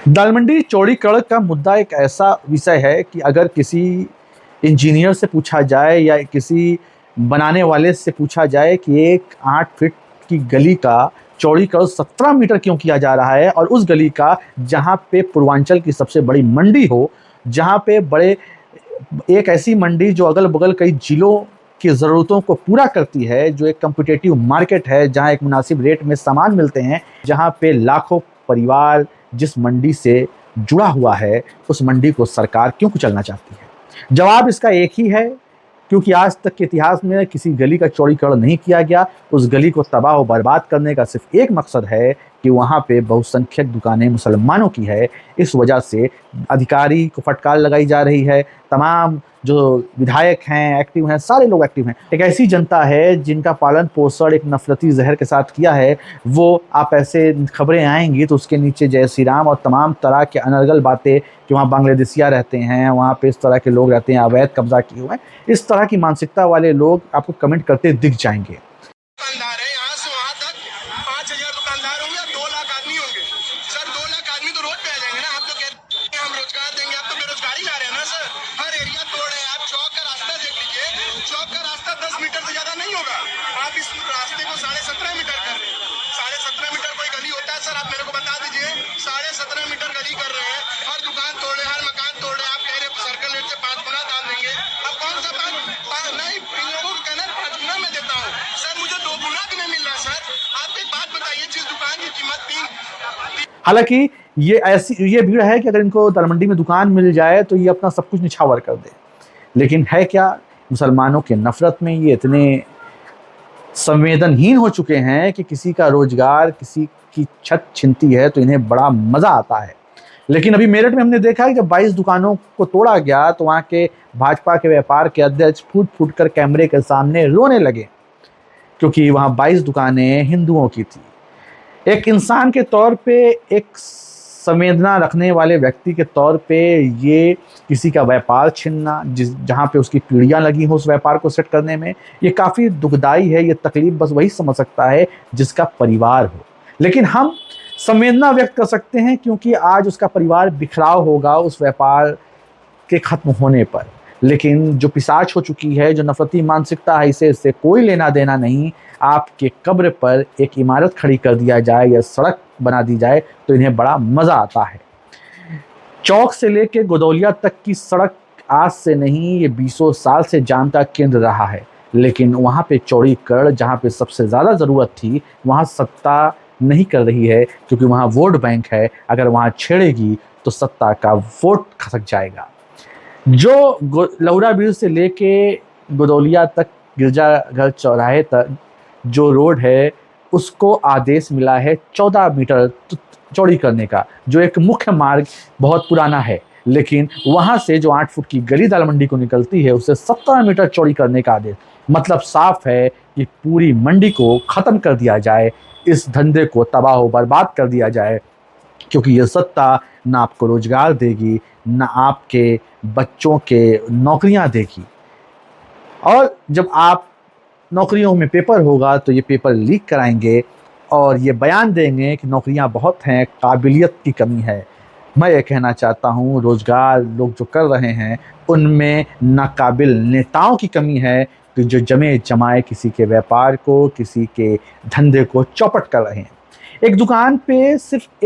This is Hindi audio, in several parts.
दाल मंडी चौड़ी कड़क का मुद्दा एक ऐसा विषय है कि अगर किसी इंजीनियर से पूछा जाए या किसी बनाने वाले से पूछा जाए कि एक 8 फीट की गली का चौड़ीकरण 17 मीटर क्यों किया जा रहा है, और उस गली का जहाँ पे पूर्वांचल की सबसे बड़ी मंडी हो, जहाँ पे बड़े एक ऐसी मंडी जो अगल-बगल कई जिलों की ज़रूरतों को पूरा करती है, जो एक कॉम्पिटिटिव मार्केट है, जहाँ एक मुनासिब रेट में सामान मिलते हैं, जहाँ पे लाखों परिवार जिस मंडी से जुड़ा हुआ है, उस मंडी को सरकार क्यों कुचलना चाहती है? जवाब इसका एक ही है, क्योंकि आज तक के इतिहास में किसी गली का चौड़ीकरण नहीं किया गया। उस गली को तबाह और बर्बाद करने का सिर्फ एक मकसद है कि वहाँ पे बहुसंख्यक दुकानें मुसलमानों की है। इस वजह से अधिकारी को फटकार लगाई जा रही है। तमाम जो विधायक हैं, एक्टिव हैं, सारे लोग एक्टिव हैं। एक ऐसी जनता है जिनका पालन पोषण एक नफरती जहर के साथ किया है। वो आप ऐसे खबरें आएंगी तो उसके नीचे जय श्री राम और तमाम तरह के अनर्गल बातें कि वहाँ बांग्लादेशिया रहते हैं, वहाँ पे इस तरह के लोग रहते हैं, अवैध कब्जा किए हुए हैं, इस तरह की मानसिकता वाले लोग आपको कमेंट करते दिख जाएंगे। दुकानदार है यहाँ से वहाँ तक 5,000 दुकानदार होंगे, 2 लाख आदमी होंगे। सर 2 लाख आदमी तो रोड पे आ जाएंगे ना। आप तो कहते हैं हम रोजगार देंगे, आप तो बेरोजगारी ला रहे हैं ना सर। हर एरिया तोड़ है। आप चौक का रास्ता देख लीजिए, चौक का रास्ता 10 मीटर से ज्यादा नहीं होगा। आप इस रास्ते को 17.5 मीटर कर रहे हैं। 17.5 मीटर कोई गली होता है सर? आप मेरे को बता दीजिए। 17.5 मीटर गली कर रहे हैं, हर दुकान तोड़ रहे, हर मकान तोड़ रहे। आप कह रहे सर्कल रेट से 5 गुना दाम देंगे। अब कौन सा 5 नहीं, इन लोगों को कहना 5 गुना मैं देता हूँ सर, मुझे 2 गुना भी नहीं मिल रहा सर। आप एक बात बताइए, जिस दुकान की कीमत 3। हालांकि ये भीड़ है कि अगर इनको दाल मंडी में दुकान मिल जाए तो ये अपना सब कुछ निछावर कर दे, लेकिन है क्या, मुसलमानों के नफरत में ये इतने संवेदनहीन हो चुके हैं कि किसी का रोजगार, किसी की छत छिनती है तो इन्हें बड़ा मजा आता है। लेकिन अभी मेरठ में हमने देखा है कि जब 22 दुकानों को तोड़ा गया तो वहाँ के भाजपा के व्यापार के अध्यक्ष फूट फूट कर कैमरे के सामने रोने लगे, क्योंकि वहाँ 22 दुकानें हिंदुओं की थी। एक इंसान के तौर पे, एक संवेदना रखने वाले व्यक्ति के तौर पे ये किसी का व्यापार छीनना, जहाँ पे उसकी पीढ़ियाँ लगी हो उस व्यापार को सेट करने में, ये काफ़ी दुखदाई है। ये तकलीफ बस वही समझ सकता है जिसका परिवार हो। लेकिन हम संवेदना व्यक्त कर सकते हैं क्योंकि आज उसका परिवार बिखराव होगा उस व्यापार के ख़त्म होने पर। लेकिन जो पिशाच हो चुकी है, जो नफरती मानसिकता है, इससे कोई लेना देना नहीं। आपके कब्र पर एक इमारत खड़ी कर दिया जाए या सड़क बना दी जाए तो इन्हें बड़ा मज़ा आता है। चौक से लेकर गोदौलिया तक की सड़क आज से नहीं, ये 20 साल से जाम का केंद्र रहा है। लेकिन वहाँ पे चौड़ीकरण, जहाँ पे सबसे ज़्यादा ज़रूरत थी, वहाँ सत्ता नहीं कर रही है, क्योंकि वहाँ वोट बैंक है। अगर वहाँ छेड़ेगी तो सत्ता का वोट खसक जाएगा। जो लौरा ब्रिज से लेके गोदौलिया तक, गिरजाघर चौराहे तक जो रोड है, उसको आदेश मिला है 14 मीटर चौड़ी करने का, जो एक मुख्य मार्ग बहुत पुराना है। लेकिन वहाँ से जो 8 फुट की गली दाल मंडी को निकलती है, उसे 17 मीटर चौड़ी करने का आदेश। मतलब साफ है कि पूरी मंडी को ख़त्म कर दिया जाए, इस धंधे को तबाह व बर्बाद कर दिया जाए, क्योंकि ये सत्ता ना आपको रोजगार देगी, ना आपके बच्चों के नौकरियां देगी। और जब आप नौकरियों में पेपर होगा तो ये पेपर लीक कराएंगे और ये बयान देंगे कि नौकरियां बहुत हैं, काबिलियत की कमी है। मैं ये कहना चाहता हूँ, रोजगार लोग जो कर रहे हैं उनमें नाकाबिल नेताओं की कमी है कि जो जमे जमाए किसी के व्यापार को, किसी के धंधे को चौपट कर रहे हैं। एक दुकान पे सिर्फ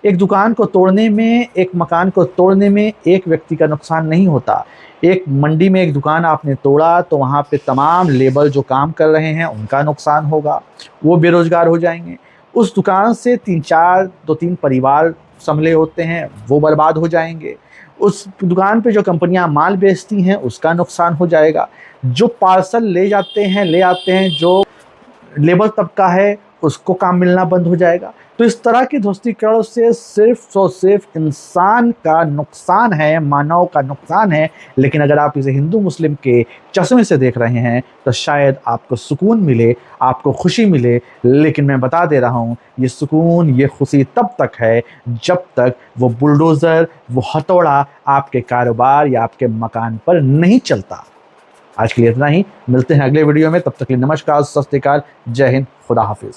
एक दुकान को तोड़ने में, एक मकान को तोड़ने में एक व्यक्ति का नुकसान नहीं होता। एक मंडी में एक दुकान आपने तोड़ा तो वहाँ पे तमाम लेबर जो काम कर रहे हैं उनका नुकसान होगा, वो बेरोजगार हो जाएंगे। उस दुकान से 2-3 परिवार संभले होते हैं, वो बर्बाद हो जाएंगे। उस दुकान पे जो कंपनियां माल बेचती हैं उसका नुकसान हो जाएगा। जो पार्सल ले आते हैं, जो लेबर तबका है, उसको काम मिलना बंद हो जाएगा। तो इस तरह की ध्वस्तीकरण से सिर्फ और सिर्फ इंसान का नुकसान है, मानव का नुकसान है। लेकिन अगर आप इसे हिंदू मुस्लिम के चश्मे से देख रहे हैं तो शायद आपको सुकून मिले, आपको खुशी मिले। लेकिन मैं बता दे रहा हूँ, ये सुकून, ये खुशी तब तक है जब तक वो बुलडोज़र, वो हथौड़ा आपके कारोबार या आपके मकान पर नहीं चलता। आज के लिए इतना ही, मिलते हैं अगले वीडियो में। तब तक के लिए नमस्कार, सत श्री अकाल, जय हिंद, खुदा हाफिज़।